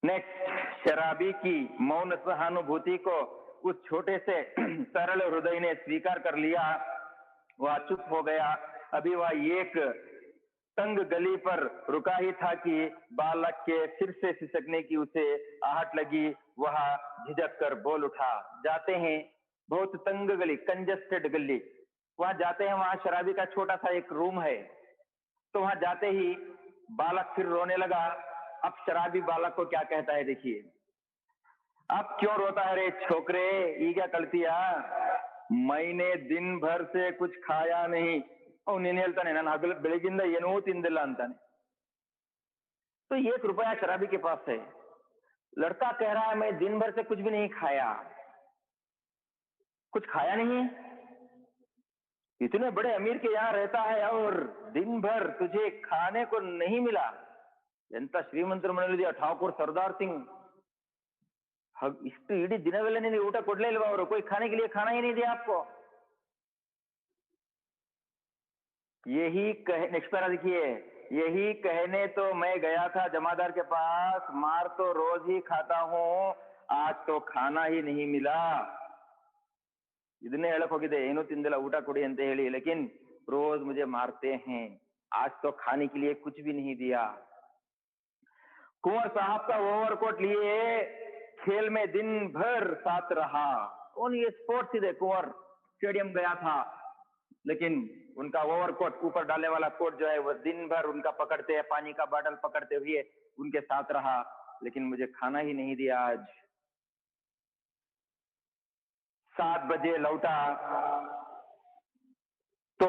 नेक्स्ट, शराबी की मौन सहानुभूति को उस छोटे से सरल हृदय ने स्वीकार कर लिया। वह चुप हो गया। अभी वह एक तंग गली पर रुका ही था कि बालक के फिर से सिसकने की उसे आहट लगी। वह झिझक कर बोल उठा, जाते हैं। बहुत तंग गली, कंजस्टेड गली, वहां जाते हैं। वहां शराबी का छोटा सा एक रूम है। तो वहां जाते ही बालक फिर रोने लगा। अब शराबी बालक को क्या कहता है, देखिए। अब क्यों रोता है रे छोकरे, ये क्या कल्तिया, मैंने दिन भर से कुछ खाया नहीं। ನೀನ್ ಹೇಳ್ತಾನೆ ನಾನು ಹಗಲು ಬೆಳಗಿಂದ ಏನೂ ತಿಂದಿಲ್ಲ ಅಂತಾನೆ। तो 1 रुपया शराबी के पास है। लड़का कह रहा है मैं दिन भर से कुछ भी नहीं खाया। कुछ खाया नहीं, इतने बड़े अमीर के यहाँ रहता है और दिन भर तुझे खाने को नहीं मिला। ಎಂತ ಶ್ರೀಮಂತರ ಮನೆಯಲ್ಲಿದೆಯಾ ಠಾಕೂರ್ सरदार सिंह, ಇಷ್ಟು ಇಡೀ ದಿನವೆಲ್ಲ ನಿನಗೆ ಊಟ ಕೊಡ್ಲೇ ಇಲ್ವಾ ಅವರು? कोई खाने के लिए खाना ही नहीं दिया आपको? यही कहे, नेक्स्ट पैरा देखिए, यही कहने तो मैं गया था जमादार के पास, मार तो रोज ही खाता हूं, आज तो खाना ही नहीं मिला। ಇದನ್ನೇ ಹೇಳಕ್ ಹೋಗಿದೆ, ಏನೂ ತಿಂದಿಲ್ಲ ಊಟ ಕೊಡಿ ಅಂತ ಹೇಳಿ, लेकिन रोज मुझे मारते हैं, आज तो खाने के लिए कुछ भी नहीं दिया। कुंवर साहब का ओवरकोट लिए खेल में दिन भर साथ रहा। कौन ये स्पोर्ट्स दे, कुंवर स्टेडियम गया था, लेकिन उनका ओवरकोट, ऊपर डालने वाला कोट जो है वो दिन भर उनका पकड़ते, पानी का बॉटल पकड़ते हुए उनके साथ रहा, लेकिन मुझे खाना ही नहीं दिया आज। 7 बजे लौटा तो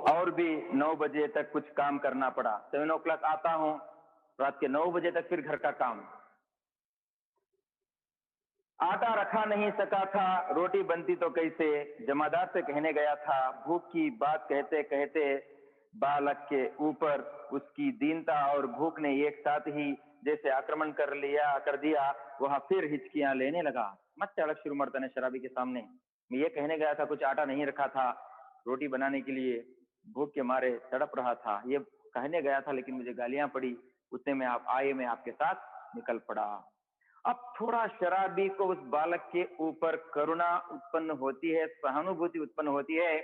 और भी 9 बजे तक कुछ काम करना पड़ा। 7 o'clock आता हूं, रात के 9 बजे तक फिर घर का काम। आटा रखा नहीं सका था, रोटी बनती तो कैसे, जमादार से कहने गया था। भूख की बात कहते कहते बालक के ऊपर उसकी दीनता और भूख ने एक साथ ही जैसे आक्रमण कर दिया। वह फिर हिचकियां लेने लगा। मत अड़क शुरू मरता ने शराबी के सामने। मैं ये कहने गया था, कुछ आटा नहीं रखा था रोटी बनाने के लिए, भूख के मारे तड़प रहा था, ये कहने गया था, लेकिन मुझे गालियां पड़ी। उतने में आप आए, मैं आपके साथ निकल पड़ा। अब थोड़ा शराबी को उस बालक के ऊपर करुणा उत्पन्न होती है, सहानुभूति उत्पन्न होती है।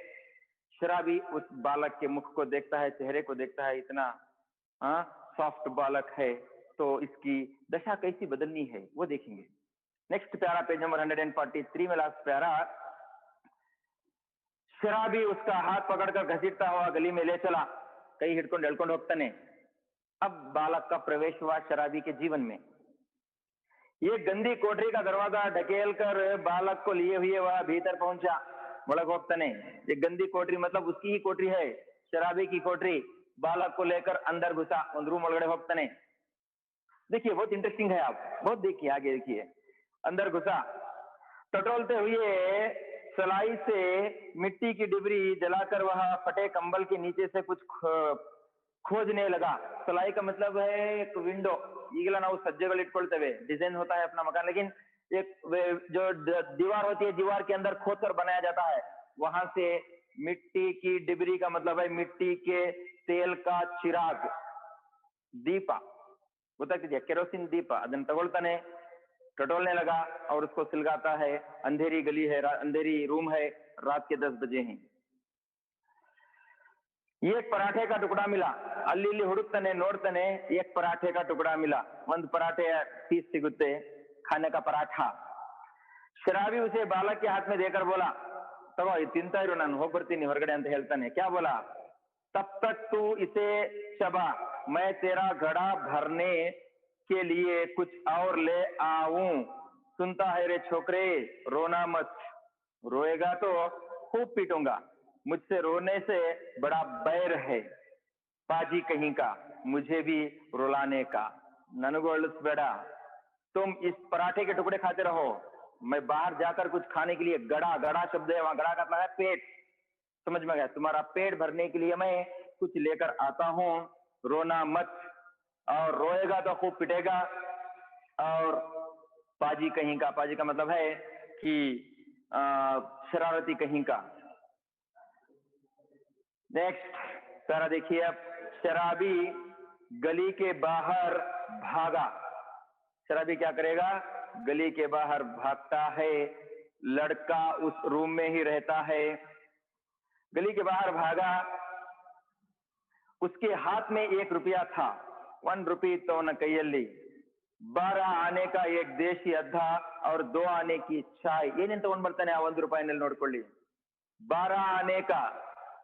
शराबी उस बालक के मुख को देखता है, चेहरे को देखता है, इतना सॉफ्ट बालक है, तो इसकी दशा कैसी बदलनी है वो देखेंगे। नेक्स्ट प्यारा, पेज नंबर 143 में लास्ट प्यारा। शराबी उसका हाथ पकड़कर घसीटता हुआ गली में ले चला, कई हिडकोंड एल्कोंड होक्ताने। अब बालक का प्रवेश हुआ शराबी के जीवन में। ये गंदी कोठरी का दरवाजा ढकेल कर बालक को लिए हुए वह भीतर पहुंचा। ಒಳಗೆ ಹೋಗ್ತಾನೆ। ये गंदी कोठरी मतलब उसकी ही कोठरी है, शराबी की कोठरी। बालक को लेकर अंदर घुसा, ಒಂದು रूम ಒಳಗಡೆ ಹೋಗ್ತಾನೆ। देखिए बहुत इंटरेस्टिंग है, आप बहुत देखिए, आगे देखिए। अंदर घुसा, टटोलते हुए सलाई से मिट्टी की डिबरी जलाकर वह फटे कंबल के नीचे से कुछ खोजने लगा। सलाई का मतलब है एक विंडो। ಈಗೆಲ್ಲ ನಾವು ಸಜ್ಜೆಗಳು ಇಟ್ಕೊಳ್ತೇವೆ, डिजाइन होता है अपना मकान, लेकिन एक जो दीवार होती है, दीवार के अंदर खोद कर बनाया जाता है। वहां से मिट्टी की डिबरी का मतलब है मिट्टी के तेल का चिराग, दीप ಗೊತ್ತಾಗ್ತಿದೆಯಾ, केरोसिन दीप। ಅದನ್ನ ತಗೊಳ್ತಾನೆ, टटोलने लगा और उसको सिलगाता है। अंधेरी गली है, अंधेरी रूम है, रात के 10 बजे हैं। एक पराठे का टुकड़ा मिला, ಅಲ್ಲಿ ಇಲ್ಲಿ ಹುಡುಕ್ತಾನೆ, ನೋಡ್ತಾನೆ, एक पराठे का टुकड़ा मिला, ಒಂದು पराठे पीस सिगुತ್ತೆ, खाने का पराठा। शराबी उसे बालक के हाथ में देकर बोला, तगो ಇದು ತಿಂತಾ ಇರು, ನಾನು ಹೋಗಿ ಬರ್ತೀನಿ ಹೊರಗಡೆ ಅಂತ ಹೇಳ್ತಾನೆ। क्या बोला, तब तक तू इसे चबा, मैं तेरा घड़ा भरने के लिए कुछ और ले आऊं। सुनता है रे छोकरे, रोना मत, रोएगा तो खूब पीटूंगा, मुझसे रोने से बड़ा बैर है, पाजी कहीं का, मुझे भी रुलाने का। ನನಗೂ ಅಳಿಸ್ಬೇಡ, तुम इस पराठे के टुकड़े खाते रहो, मैं बाहर जाकर कुछ खाने के लिए, गड़ा, गड़ा शब्द है वहां, गड़ा का मतलब है पेट, समझ में गया, तुम्हारा पेट भरने के लिए मैं कुछ लेकर आता हूं, रोना मत, और रोएगा तो खूब पिटेगा, और पाजी कहीं का, पाजी का मतलब है कि शरारती कहीं का, नेक्स्ट सारा देखिए अब, शराबी गली के बाहर भागा। शराबी क्या करेगा? गली के बाहर भागता है। लड़का उस रूम में ही रहता है। गली के बाहर भागा, उसके हाथ में 1 रुपया था। 1 रुपी तो न कैयल्ली, 12 आने का एक देशी अद्धा और 2 आने की चाय। ಏನೇನ್ ತಗೊಂಡ್ ಬರ್ತಾನೆ ಆ 1 ರೂಪಾಯಿನಲ್ಲಿ ನೋಡ್ಕೊಳ್ಳಿ। 12 आने का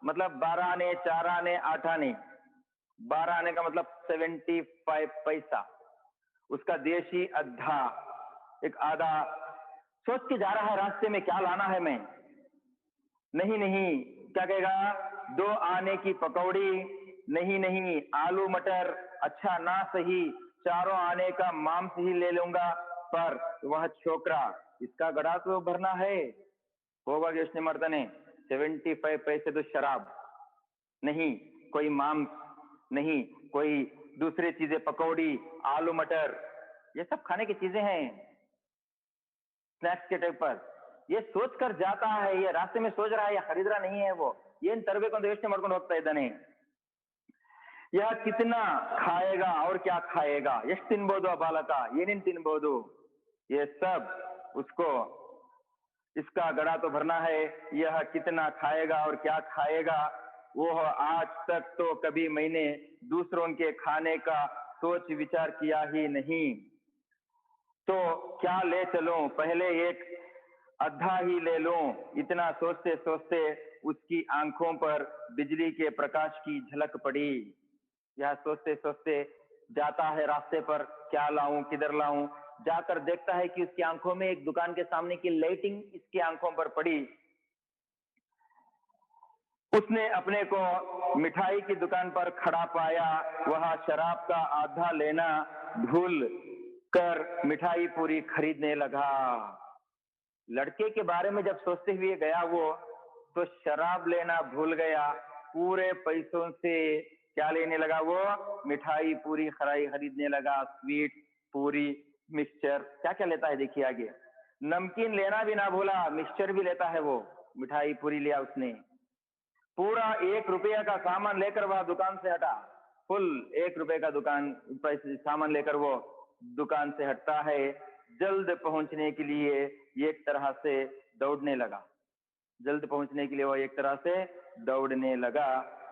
मतलब 12 आने, 4 आने, 8 आने। 12 आने का मतलब 75 पैसा। उसका देशी अद्धा, एक आधा। सोच के जा रहा है रास्ते में क्या लाना है मैं। नहीं नहीं, क्या कहेगा? 2 आने की पकौड़ी, नहीं नहीं आलू मटर, अच्छा ना सही 4 आने का मांस ही ले लूंगा। पर वह छोकरा, इसका गड़ा तो भरना है। होगा योचने मर्दने, 75 पैसे तो शराब नहीं, कोई मांस नहीं, कोई दूसरी चीजें, पकौड़ी, आलू मटर, ये सब खाने की चीजें हैं स्नैक्स के टाइप पर। ये सोच कर जाता है, ये रास्ते में सोच रहा है, ये खरीद रहा नहीं है वो। ये तरबेको योचने ಮಾಡ್ಕೊಂಡು ಹೋಗ್ತಾ ಇದ್ದಾನೆ। यह कितना खाएगा और क्या खाएगा, ಎಷ್ಟು ತಿನ್ಬೋದು ಆ ಬಾಲಕ, ಏನೇನ್ ತಿನ್ಬೋದು, ये सब उसको, इसका गड़ा तो भरना है। यह कितना खाएगा और क्या खाएगा, वो आज तक तो कभी मैंने दूसरों के खाने का सोच विचार किया ही नहीं। तो क्या ले चलूं, पहले एक अद्धा ही ले लूं। इतना सोचते सोचते उसकी आंखों पर बिजली के प्रकाश की झलक पड़ी। यह सोचते सोचते जाता है रास्ते पर, क्या लाऊं, किधर लाऊं। जाकर देखता है कि उसकी आंखों में एक दुकान के सामने की लाइटिंग इसकी आंखों पर पड़ी। उसने अपने को मिठाई की दुकान पर खड़ा पाया। वह शराब का आधा लेना भूल कर मिठाई पूरी खरीदने लगा। लड़के के बारे में जब सोचते हुए गया वो, तो शराब लेना भूल गया। पूरे पैसों से क्या लेने लगा वो? मिठाई पूरी खरीदने लगा। स्वीट, पूरी, मिक्सचर, क्या क्या लेता है देखिए आगे। नमकीन लेना भी ना भूला, मिक्सचर भी लेता है वो। मिठाई पूरी लिया उसने। पूरा 1 रुपया का सामान लेकर वह दुकान से हटा। फुल 1 रुपए का दुकान पैसे सामान लेकर वो दुकान से हटता है। जल्द पहुंचने के लिए एक तरह से दौड़ने लगा। जल्द पहुंचने के लिए वो एक तरह से दौड़ने लगा।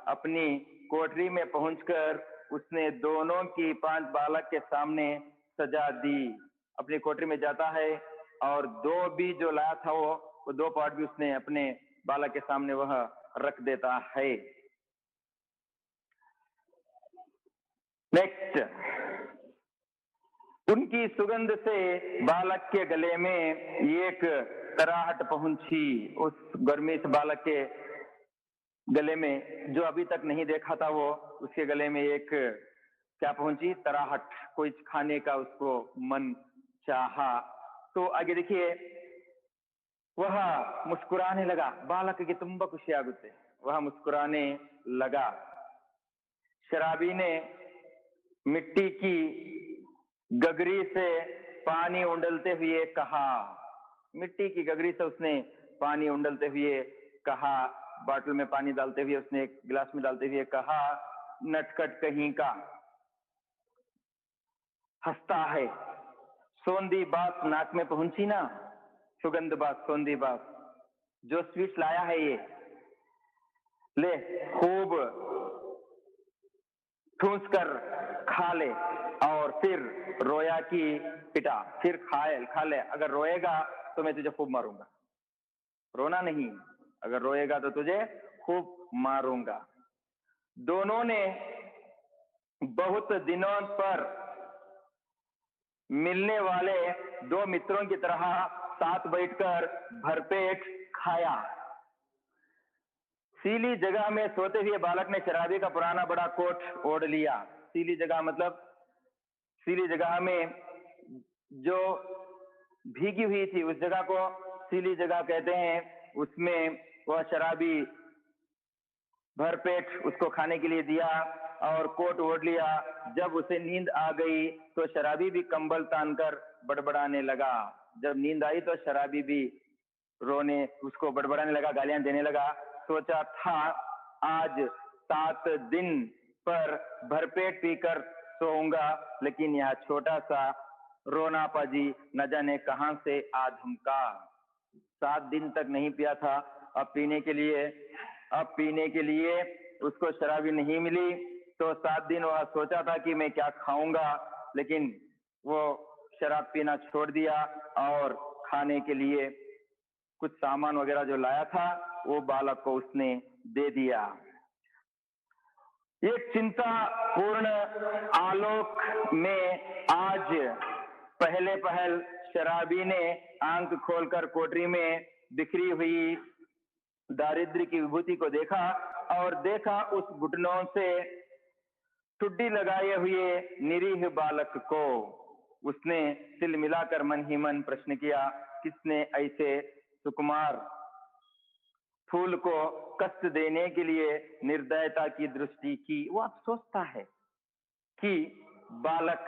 अपनी कोठरी में पहुंचकर उसने दोनों की 5 बालक के सामने सजा दी। अपनी कोठरी में जाता है और 2 भी जो लाया था वो 2 पार्ट भी उसने अपने बालक के सामने वह रख देता है। नेक्स्ट, उनकी सुगंध से बालक के गले में एक तराहट पहुंची। उस गर्मी से बालक के गले में, जो अभी तक नहीं देखा था वो, उसके गले में एक क्या पहुंची? तराहट। कोई खाने का उसको मन चाहा। तो आगे देखिए, वह मुस्कुराने लगा। बालक की ತುಂಬಾ ಖುಷಿ ಆಗುತ್ತೆ। वह मुस्कुराने लगा। शराबी ने मिट्टी की गगरी से पानी उंडलते हुए कहा। मिट्टी की गगरी से उसने पानी उंडलते हुए कहा। बॉटल में पानी डालते हुए उसने एक गिलास में डालते हुए कहा, नटखट कहीं का, हंसता है। सोंधी बात नाक में पहुंची ना, सुगंध बात, सोंधी बात। जो स्वीट्स लाया है ये ले, खूब ठूस कर खा ले और फिर रोया की पिटा। फिर खा ले। अगर रोएगा तो मैं तुझे खूब मारूंगा। रोना नहीं, अगर रोएगा तो तुझे खूब मारूंगा। दोनों ने बहुत दिनों पर मिलने वाले 2 मित्रों की तरह साथ बैठकर भरपेट खाया। सीली जगह में सोते हुए बालक ने शराबी का पुराना बड़ा कोट ओढ़ लिया। सीली जगह मतलब, सीली जगह में जो भीगी हुई थी उस जगह को सीली जगह कहते हैं। उसमें वह शराबी भरपेट उसको खाने के लिए दिया और कोट ओढ़ लिया। जब उसे नींद आ गई तो शराबी भी कंबल तानकर बड़बड़ाने लगा। जब नींद आई तो शराबी भी रोने, उसको बड़बड़ाने लगा, गालियां देने लगा। सोचा था आज 7 दिन पर भरपेट पीकर सोऊंगा, लेकिन यह छोटा सा रोना पाजी न जाने कहां से आ धमका। 7 दिन तक नहीं पिया था, अब पीने के लिए उसको शराबी नहीं मिली, तो 7 दिन वह सोचा था कि मैं क्या खाऊंगा, लेकिन वो शराब पीना छोड़ दिया और खाने के लिए कुछ सामान वगैरह जो लाया था वो बालक को उसने दे दिया। एक चिंता पूर्ण आलोक में आज पहल शराबी ने आंख खोलकर कोठरी में बिखरी हुई दारिद्र्य की विभूति को देखा और देखा उस घुटनों से ठुड्डी लगाए हुए निरीह बालक को। उसने तिल मिलाकर मन ही मन प्रश्न किया, किसने ऐसे सुकुमार फूल को कष्ट देने के लिए निर्दयता की दृष्टि की। वो अब सोचता है कि बालक,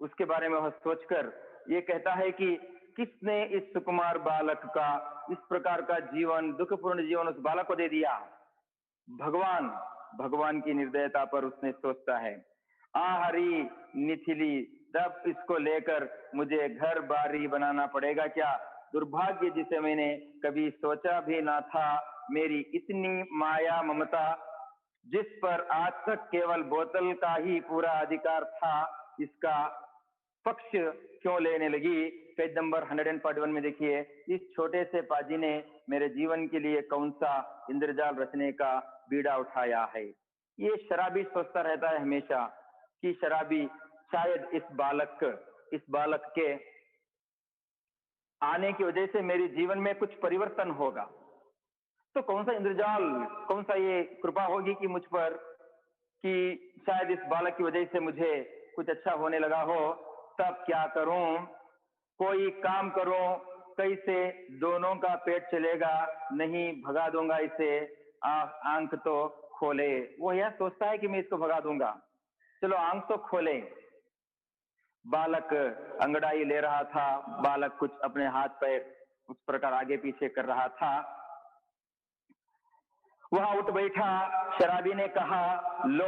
उसके बारे में वह सोचकर ये कहता है कि किसने इस सुकुमार बालक का इस प्रकार का जीवन, दुखपूर्ण जीवन उस बालक को दे दिया। भगवान की निर्दयता पर उसने सोचता है। हरी निथिली, तब इसको लेकर मुझे घर बारी बनाना पड़ेगा क्या? दुर्भाग्य जिसे मैंने कभी सोचा भी ना था। मेरी इतनी माया ममता जिस पर आज तक केवल बोतल का ही पूरा अधिकार था, इसका पक्ष क्यों लेने लगी? पेज नंबर 141 में देखिए, इस छोटे से पाजी ने मेरे जीवन के लिए कौन सा इंद्रजाल रचने का बीड़ा उठाया है। ये शराबी सोचता रहता है हमेशा कि शराबी शायद इस बालक के आने की वजह से मेरे जीवन में कुछ परिवर्तन होगा। तो कौन सा इंद्रजाल, कौन सा ये कृपा होगी कि मुझ पर, कि शायद इस बालक की वजह से मुझे कुछ अच्छा होने लगा हो। तब क्या करूं? कोई काम करूं, कैसे दोनों का पेट चलेगा? नहीं, भगा दूंगा इसे, आंख तो खोले। वो यह सोचता है कि मैं इसको भगा दूंगा, चलो आंख तो खोले। बालक अंगड़ाई ले रहा था, बालक कुछ अपने हाथ पैर उस प्रकार आगे पीछे कर रहा था। वह उठ बैठा। शराबी ने कहा, लो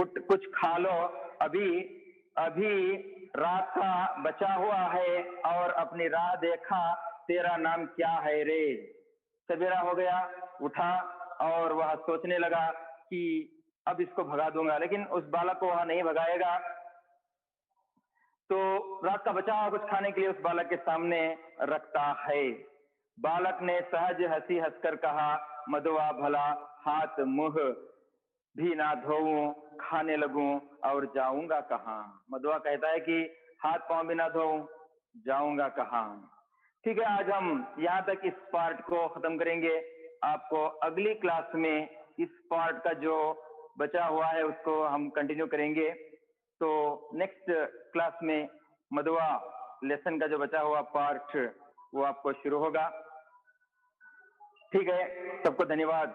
उठ, कुछ खा लो, अभी रात का बचा हुआ है और अपनी राह देखा। तेरा नाम क्या है रे? सवेरा हो गया, उठा और वह सोचने लगा कि अब इसको भगा दूंगा, लेकिन उस बालक को वह नहीं भगाएगा। तो रात का बचा हुआ कुछ खाने के लिए उस बालक के सामने रखता है। बालक ने सहज हंसी हंसकर कहा, मधुआ भला हाथ मुंह भी ना धोऊं, खाने लगूं और जाऊंगा कहां? मधुआ कहता है कि हाथ पांव भी ना धोऊं, जाऊंगा कहां? ठीक है, आज हम यहाँ तक इस पार्ट को खत्म करेंगे। आपको अगली क्लास में इस पार्ट का जो बचा हुआ है उसको हम कंटिन्यू करेंगे। तो नेक्स्ट क्लास में मधुआ लेसन का जो बचा हुआ पार्ट वो आपको शुरू होगा। ठीक है, सबको धन्यवाद।